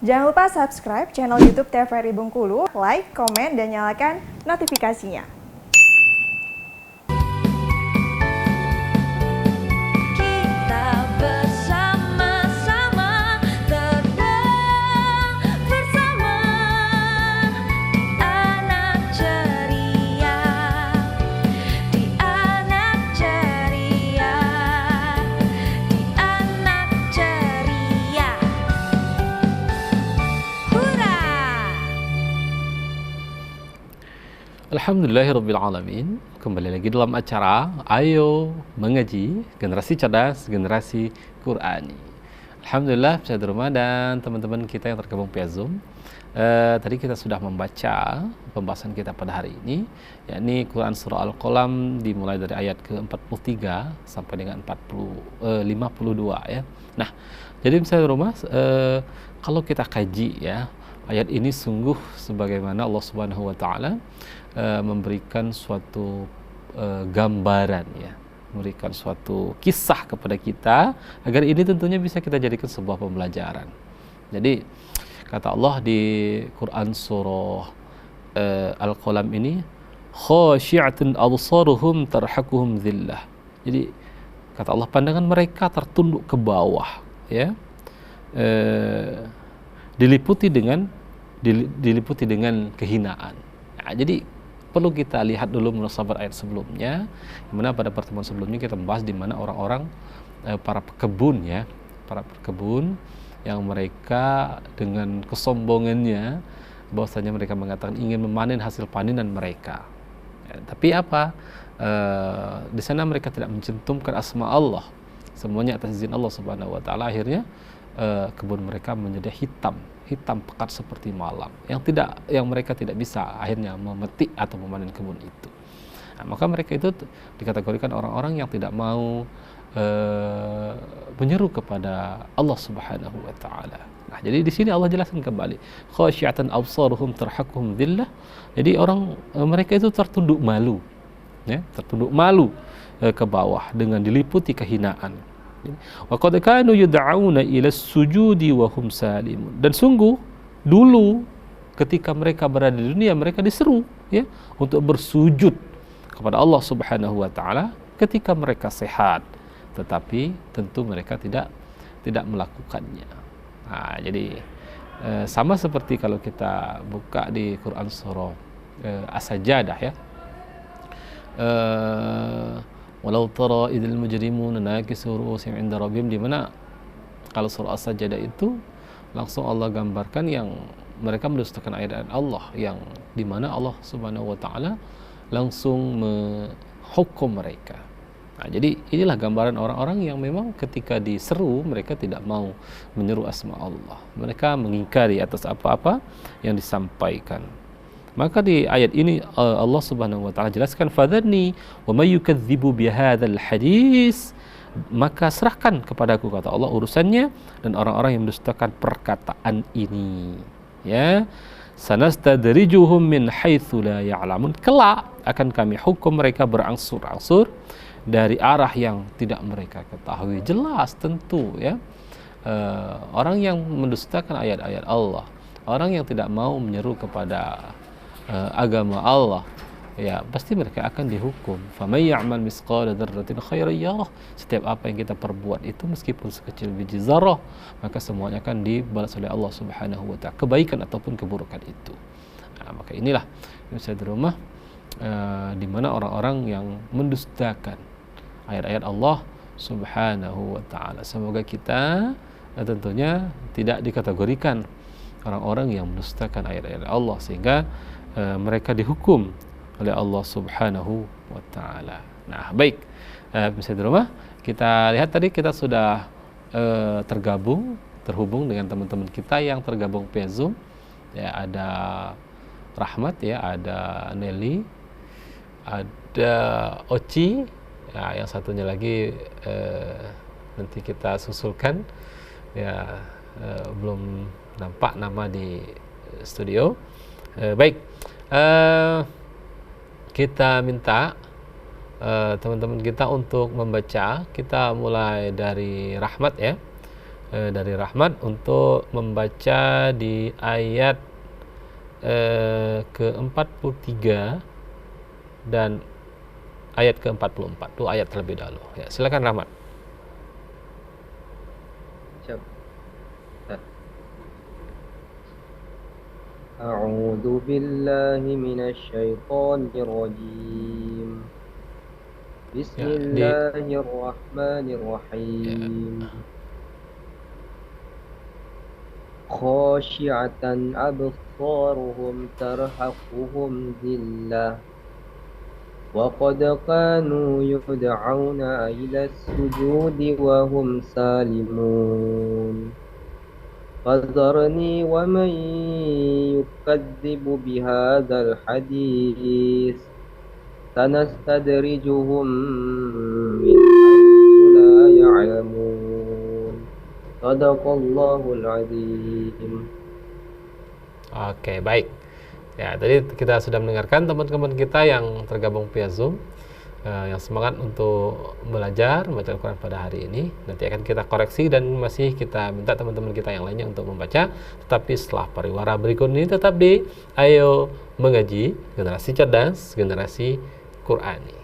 Jangan lupa subscribe channel YouTube TVRI Bengkulu, like, komen, dan nyalakan notifikasinya. Alhamdulillahirrabbilalamin. Kembali lagi dalam acara Ayo Mengaji, Generasi Cerdas, Generasi Qur'ani. Alhamdulillah, peserta rumah dan teman-teman kita yang tergabung via Zoom. Tadi kita sudah membaca pembahasan kita pada hari ini, yakni Quran Surah Al-Qalam dimulai dari ayat ke-43 sampai dengan 52 ya. Nah, jadi peserta rumah, kalau kita kaji ya, ayat ini sungguh sebagaimana Allah Subhanahu wa taala memberikan suatu gambaran ya, memberikan suatu kisah kepada kita agar ini tentunya bisa kita jadikan sebuah pembelajaran. Jadi kata Allah di Quran surah Al-Qalam ini, khasyi'atun absaruhum tarhaquhum dhillah. Jadi kata Allah, pandangan mereka tertunduk ke bawah ya, diliputi dengan kehinaan. Nah, jadi perlu kita lihat dulu munasabat ayat sebelumnya, di mana pada pertemuan sebelumnya kita membahas di mana orang-orang para pekebun ya, para pekebun yang mereka dengan kesombongannya bahwasanya mereka mengatakan ingin memanen hasil panenan mereka. Ya, tapi apa? Di sana mereka tidak mencantumkan asma Allah, semuanya atas izin Allah Subhanahu wa taala. Akhirnya kebun mereka menjadi hitam pekat seperti malam, yang mereka tidak bisa akhirnya memetik atau memanen kebun itu. Nah, maka mereka itu dikategorikan orang-orang yang tidak mau menyeru kepada Allah Subhanahu wa taala. Nah, jadi di sini Allah jelaskan kembali, khasyi'atan absaruhum tarhaquhum dhillah. Jadi mereka itu tertunduk malu ya, tertunduk malu ke bawah dengan diliputi kehinaan. Wa qad kanu yud'auna ila sujudi wa hum salimun. Dan sungguh dulu ketika mereka berada di dunia, mereka diseru ya untuk bersujud kepada Allah Subhanahu wa taala ketika mereka sehat, tetapi tentu mereka tidak melakukannya. Nah, jadi sama seperti kalau kita buka di Quran surah As-Sajdah ya, walau tara idzal mujrimuna nakisu ru'usihim 'inda rabbihim, di mana kalau surah As-Sajdah itu langsung Allah gambarkan yang mereka mendustakan ayat-ayat Allah, yang di mana Allah Subhanahu wa taala langsung menghukum mereka. Nah, jadi inilah gambaran orang-orang yang memang ketika diseru mereka tidak mau menyeru asma Allah. Mereka mengingkari atas apa-apa yang disampaikan. Maka di ayat ini Allah Subhanahu wa taala jelaskan, fadharni wa may yukadzibu bihadzal hadis, maka serahkan kepadaku kata Allah urusannya dan orang-orang yang mendustakan perkataan ini ya. Sanastadrijuhum min haitsu la ya'lamun, kelak akan kami hukum mereka berangsur-angsur dari arah yang tidak mereka ketahui. Jelas tentu ya, orang yang mendustakan ayat-ayat Allah, orang yang tidak mau menyeru kepada agama Allah ya, pasti mereka akan dihukum. Faman ya'mal misqala dzarratin khairan yarah. Setiap apa yang kita perbuat itu meskipun sekecil biji zarah, maka semuanya akan dibalas oleh Allah Subhanahu wa taala, kebaikan ataupun keburukan itu. Nah, maka inilah yang saya di rumah, di mana orang-orang yang mendustakan ayat-ayat Allah Subhanahu wa taala. Semoga kita tentunya tidak dikategorikan orang-orang yang mendustakan ayat-ayat Allah sehingga mereka dihukum oleh Allah Subhanahu wa taala. Nah, baik. Bisa di rumah, kita lihat tadi kita sudah terhubung dengan teman-teman kita yang tergabung via Zoom. Ya, ada Rahmat ya, ada Nelly, ada Oci. Ya, yang satunya lagi nanti kita susulkan. Ya, belum nampak nama di studio. Baik, kita minta teman-teman kita untuk membaca. Kita mulai dari Rahmat ya. dari Rahmat untuk membaca di ayat ke-43 dan ayat ke-44. Dua ayat terlebih dahulu. Ya, silakan Rahmat. Siap. A'udzu billahi minasy syaithanir rajim. Bismillahirrahmanirrahim. Khashi'atan absaruhum tarhaquhum dhillah wa qad kanu yud'auna ila as-sujudi wa hum salimun. فذرني ومن يكذب بهذا الحديث سنستدرجهم من حيث لا يعلمون صدق الله العظيم. Oke, baik. Ya, tadi kita sudah mendengarkan teman-teman kita yang tergabung via Zoom, yang semangat untuk belajar membaca Al-Quran pada hari ini. Nanti akan kita koreksi dan masih kita minta teman-teman kita yang lainnya untuk membaca. Tetapi setelah pariwara berikut ini tetap di Ayo Mengaji, generasi cerdas, generasi Qurani.